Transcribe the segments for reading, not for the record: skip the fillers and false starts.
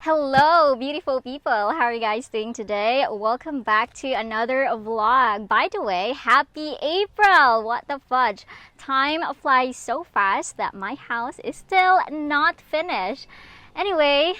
Hello, beautiful people. How are you guys doing today? Welcome back to another vlog. By the way, happy April! What the fudge? Time flies so fast that my house is still not finished. Anyway,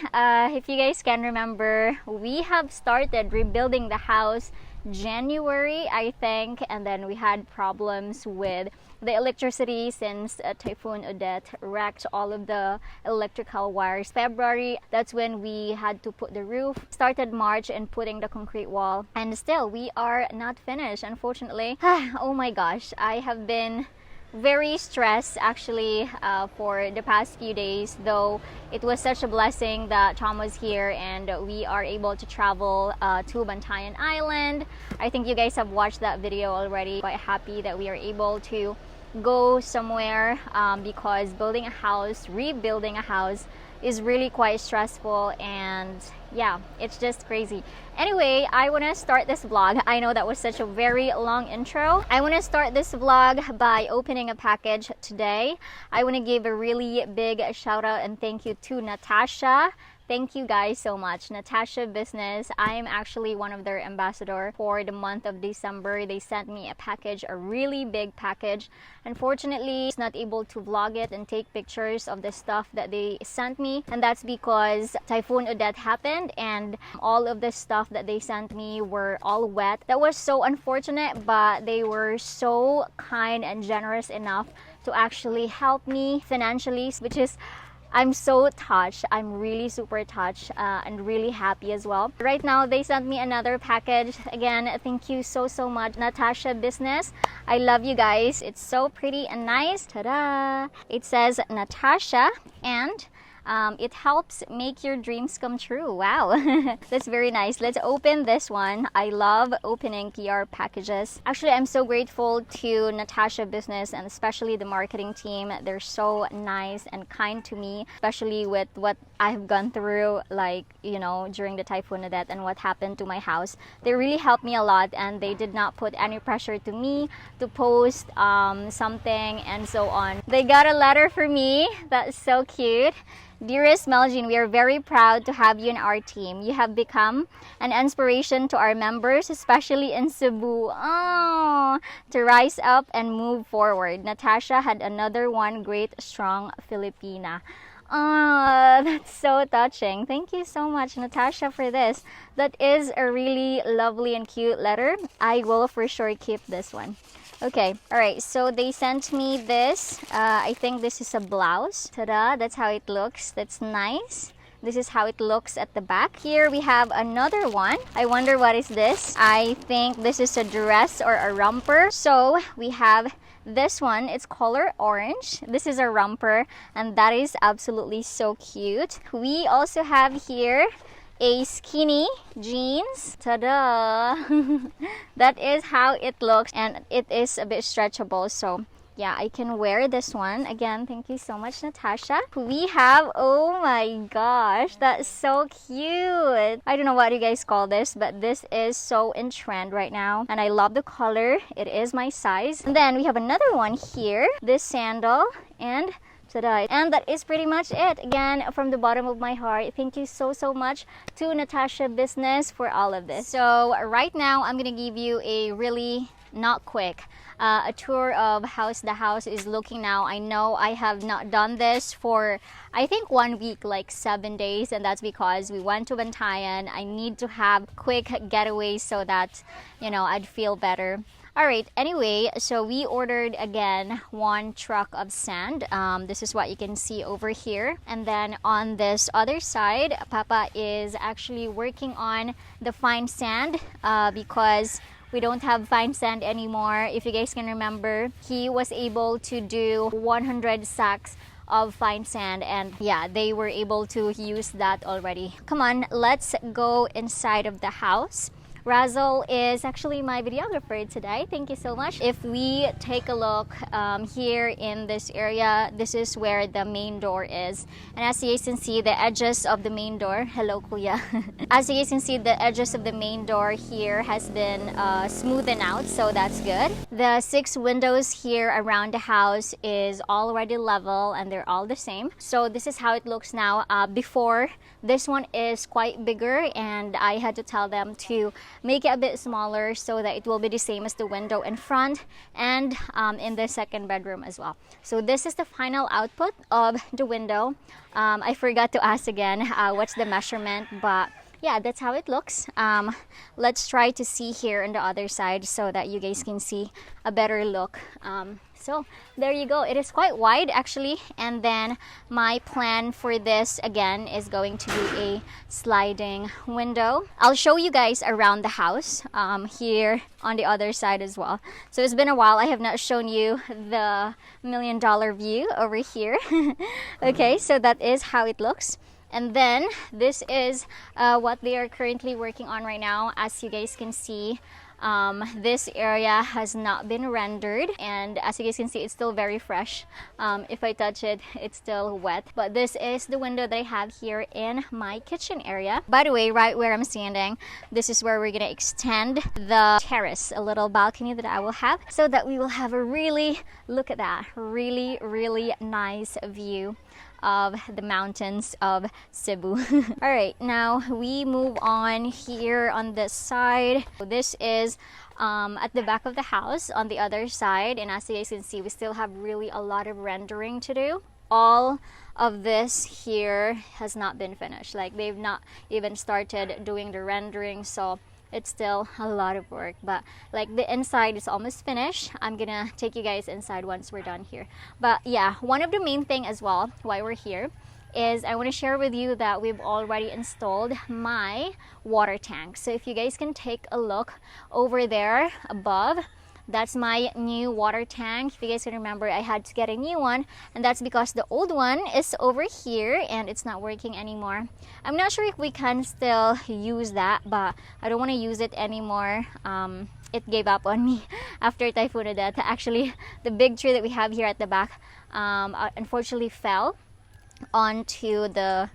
if you guys can remember, we have started rebuilding the house January, I think, and then we had problems with the electricity since Typhoon Odette wrecked all of the electrical wires. February, that's when we had to put the roof. Started March and putting the concrete wall, and still we are not finished, unfortunately. Oh my gosh, I have been very stressed actually for the past few days, though it was such a blessing that Tom was here and we are able to travel to Bantayan Island. I think you guys have watched that video already. Quite happy that we are able to go somewhere because building a house, rebuilding a house is really quite stressful, and yeah, it's just crazy. Anyway, I want to start this vlog. I know that was such a very long intro. I want to start this vlog by opening a package today. I want to give a really big shout out and thank you to Natasha. Thank you guys so much. Natasha Business, I am actually one of their ambassador for the month of December. They sent me a package, a really big package. Unfortunately, I was not able to vlog it and take pictures of the stuff that they sent me. And that's because Typhoon Odette happened and all of the stuff that they sent me were all wet. That was so unfortunate, but they were so kind and generous enough to actually help me financially, which is I'm so touched. I'm really super touched and really happy as well. Right now, they sent me another package. Again, thank you so much, Natasha Business. I love you guys. It's so pretty and nice. Ta-da! It says Natasha and it helps make your dreams come true. Wow, that's very nice. Let's open this one. I love opening PR packages. Actually, I'm so grateful to Natasha Business and especially the marketing team. They're so nice and kind to me, especially with what I've gone through, like, you know, during the Typhoon Odette and what happened to my house. They really helped me a lot, and they did not put any pressure to me to post something and so on. They got a letter for me. That's so cute. Dearest Meljean, we are very proud to have you in our team. You have become an inspiration to our members, especially in Cebu. Oh, to rise up and move forward. Natasha had another one great, strong Filipina. Oh, that's so touching. Thank you so much, Natasha, for this. That is a really lovely and cute letter. I will for sure keep this one. Okay, all right, so they sent me this. I think this is a blouse. Ta-da, that's how it looks. That's nice. This is how it looks at the back. Here we have another one. I wonder what is this. I think this is a dress or a romper. So we have this one. It's color orange. This is a romper, and that is absolutely so cute. We also have here a skinny jeans. Ta-da! That is how it looks, and it is a bit stretchable, so yeah, I can wear this one. Again, thank you so much, Natasha. We have, oh my gosh, that's so cute. I don't know what you guys call this, but this is so in trend right now, and I love the color. It is my size. And then we have another one here, this sandal, and ta-da. And that is pretty much it. Again, from the bottom of my heart, thank you so much to Natasha Business for all of this. So right now, I'm gonna give you a really not quick a tour of how the house is looking now. I know I have not done this for I think 1 week, like 7 days, and that's because we went to Bantayan. I need to have quick getaways so that, you know, I'd feel better. Alright, anyway, so we ordered again 1 truck of sand. This is what you can see over here. And then on this other side, Papa is actually working on the fine sand because we don't have fine sand anymore. If you guys can remember, he was able to do 100 sacks of fine sand, and yeah, they were able to use that already. Come on, let's go inside of the house. Razzle is actually my videographer today. Thank you so much. If we take a look here in this area, this is where the main door is. And as you guys can see, the edges of the main door, hello kuya. As you guys can see, the edges of the main door here has been smoothened out, so that's good. The 6 windows here around the house is already level and they're all the same. So this is how it looks now. Before, this one is quite bigger and I had to tell them to make it a bit smaller so that it will be the same as the window in front and in the second bedroom as well. So this is the final output of the window. I forgot to ask again what's the measurement, but yeah, that's how it looks. Let's try to see here on the other side so that you guys can see a better look. So there you go. It is quite wide actually, and then my plan for this again is going to be a sliding window. I'll show you guys around the house here on the other side as well. So it's been a while. I have not shown you the $1 million view over here. Okay, so that is how it looks. And then this is what they are currently working on right now. As you guys can see, this area has not been rendered, and as you guys can see, it's still very fresh. If I touch it, it's still wet. But this is the window that I have here in my kitchen area. By the way, right where I'm standing, this is where we're gonna extend the terrace, a little balcony that I will have, so that we will have a really, look at that, really nice view of the mountains of Cebu. All right, now we move on here on this side. This is at the back of the house on the other side, and as you guys can see, we still have really a lot of rendering to do. All of this here has not been finished. Like, they've not even started doing the rendering, so it's still a lot of work. But like, the inside is almost finished. I'm gonna take you guys inside once we're done here. But yeah, one of the main thing as well why we're here is I want to share with you that we've already installed my water tank. So if you guys can take a look over there above, that's my new water tank. If you guys can remember, I had to get a new one, and that's because the old one is over here and it's not working anymore. I'm not sure if we can still use that, but I don't want to use it anymore. It gave up on me after Typhoon Odette. Actually, the big tree that we have here at the back unfortunately fell onto the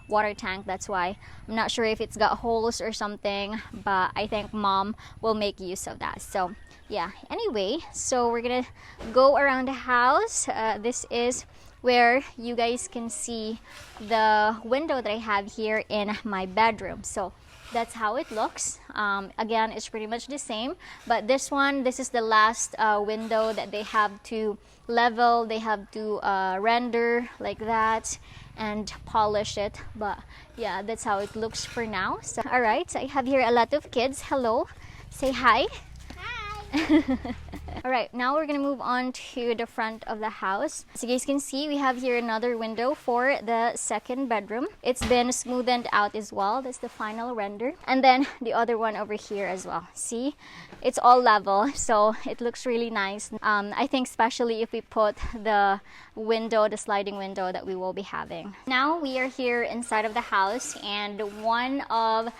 water tank. That's why I'm not sure if it's got holes or something, but I think mom will make use of that. So yeah, anyway, so we're gonna go around the house. This is where you guys can see the window that I have here in my bedroom. So that's how it looks. Again, it's pretty much the same, but this is the last window that they have to level. They have to render like that and polish it. But yeah, that's how it looks for now. So all right, I have here a lot of kids. Hello, say hi. All right, now we're gonna move on to the front of the house. As you guys can see, we have here another window for the second bedroom. It's been smoothened out as well. That's the final render. And then the other one over here as well. See, it's all level, so it looks really nice. I think especially if we put the window, the sliding window that we will be having. Now we are here inside of the house, and one of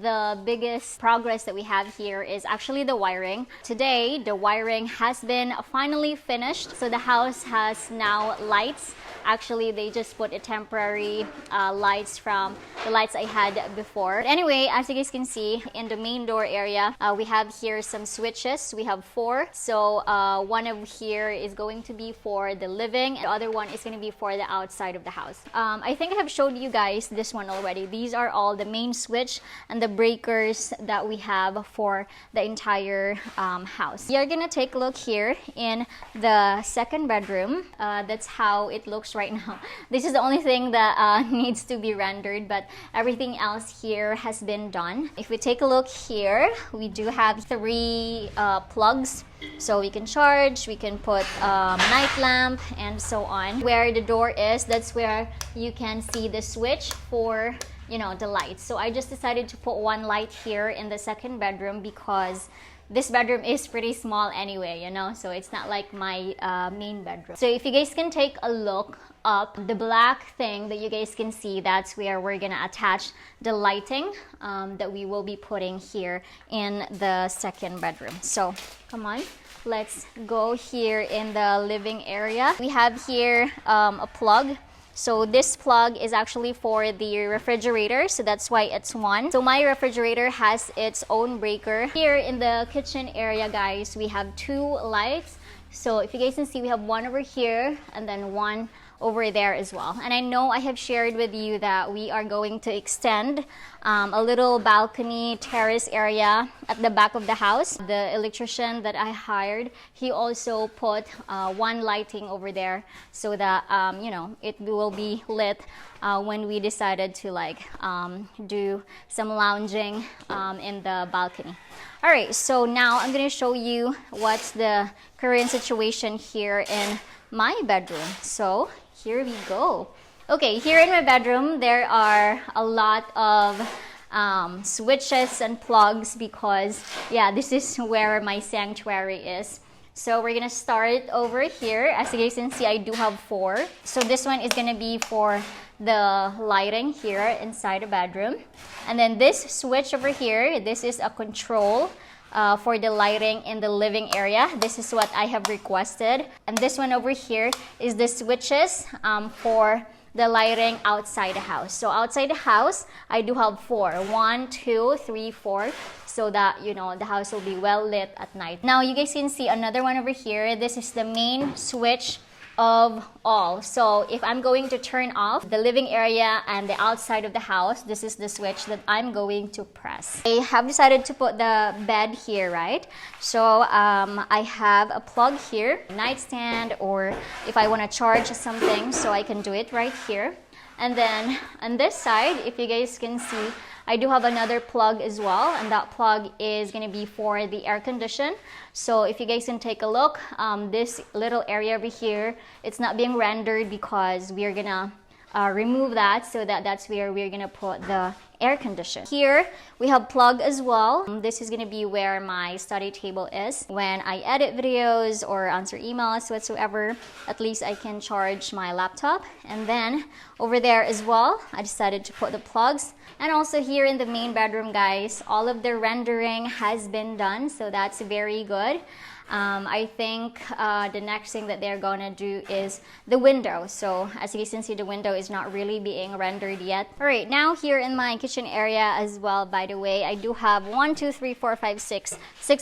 the biggest progress that we have here is actually the wiring. Today, the wiring has been finally finished. So the house has now lights. Actually, they just put a temporary lights from the lights I had before. But anyway, as you guys can see, in the main door area, we have here some switches. We have 4. So one of here is going to be for the living. The other one is going to be for the outside of the house. I think I have showed you guys this one already. These are all the main switch and the breakers that we have for the entire house. You're gonna take a look here in the second bedroom. That's how it looks right now. This is the only thing that needs to be rendered, but everything else here has been done. If we take a look here, we do have 3 plugs. So we can charge, we can put night lamp, and so on. Where the door is, that's where you can see the switch for, you know, the lights. So I just decided to put one light here in the second bedroom because this bedroom is pretty small anyway, you know, so it's not like my main bedroom. So if you guys can take a look up, the black thing that you guys can see, that's where we're gonna attach the lighting that we will be putting here in the second bedroom. So come on, let's go here in the living area. We have here a plug. So this plug is actually for the refrigerator, so that's why it's one. So my refrigerator has its own breaker. Here in the kitchen area, guys, we have two lights. So if you guys can see, we have one over here and then one over there as well. And I know I have shared with you that we are going to extend a little balcony terrace area at the back of the house. The electrician that I hired, he also put one lighting over there so that you know, it will be lit when we decided to like do some lounging in the balcony. All right, so now I'm gonna show you what's the current situation here in my bedroom. So here we go. Okay, here in my bedroom, there are a lot of switches and plugs because, yeah, this is where my sanctuary is. So we're gonna start over here. As you guys can see, I do have 4. So this one is gonna be for the lighting here inside the bedroom. And then this switch over here, this is a control for the lighting in the living area. This is what I have requested. And this one over here is the switches for the lighting outside the house. So outside the house, I do have 4. 1, 2, 3, 4. So that, you know, the house will be well lit at night. Now you guys can see another one over here. This is the main switch of all. So if I'm going to turn off the living area and the outside of the house, this is the switch that I'm going to press. I have decided to put the bed here, right? So I have a plug here, nightstand, or if I want to charge something, so I can do it right here. And then on this side, if you guys can see, I do have another plug as well, and that plug is going to be for the air condition. So if you guys can take a look, this little area over here, it's not being rendered because we're going to remove that, so that's where we're going to put the air condition. Here we have plug as well. This is going to be where my study table is. When I edit videos or answer emails whatsoever, at least I can charge my laptop. And then over there as well, I decided to put the plugs. And also here in the main bedroom, guys, all of the rendering has been done, so that's very good. I think the next thing that they're gonna do is the window. So as you guys can see, the window is not really being rendered yet. All right, now here in my kitchen area as well, by the way, I do have 1, 2, 3, 4, 5, 6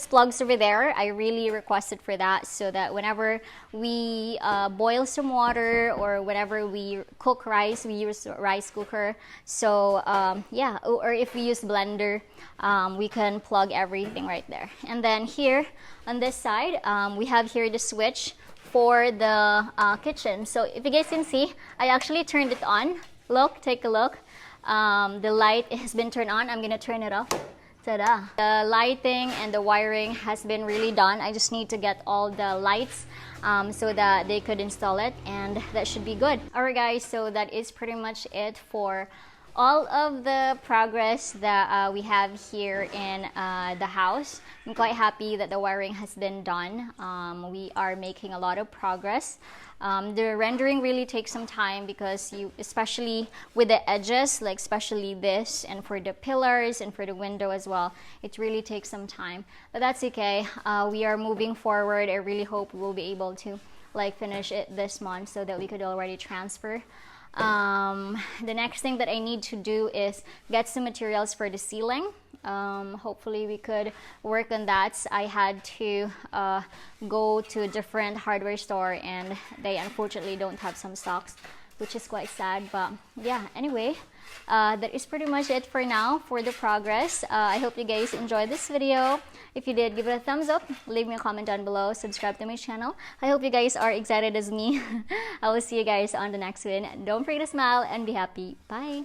plugs over there. I really requested for that so that whenever we boil some water or whenever we cook rice, we use rice cooker. So yeah, or if we use blender, we can plug everything right there. And then here on this side, we have here the switch for the kitchen. So if you guys can see, I actually turned it on. Look, take a look. The light has been turned on. I'm gonna turn it off. Ta-da! The lighting and the wiring has been really done. I just need to get all the lights so that they could install it, and that should be good. Alright guys, so that is pretty much it for all of the progress that we have here in the house. I'm quite happy that the wiring has been done. We are making a lot of progress. The rendering really takes some time because especially with the edges, like especially this, and for the pillars and for the window as well, it really takes some time. But that's okay. We are moving forward. I really hope we'll be able to like finish it this month so that we could already transfer. The next thing that I need to do is get some materials for the ceiling. Hopefully we could work on that. I had to go to a different hardware store and they unfortunately don't have some stocks, which is quite sad. But yeah, anyway, that is pretty much it for now for the progress. I hope you guys enjoyed this video. If you did, give it a thumbs up, leave me a comment down below, subscribe to my channel. I hope you guys are excited as me. I will see you guys on the next one. Don't forget to smile and be happy. Bye!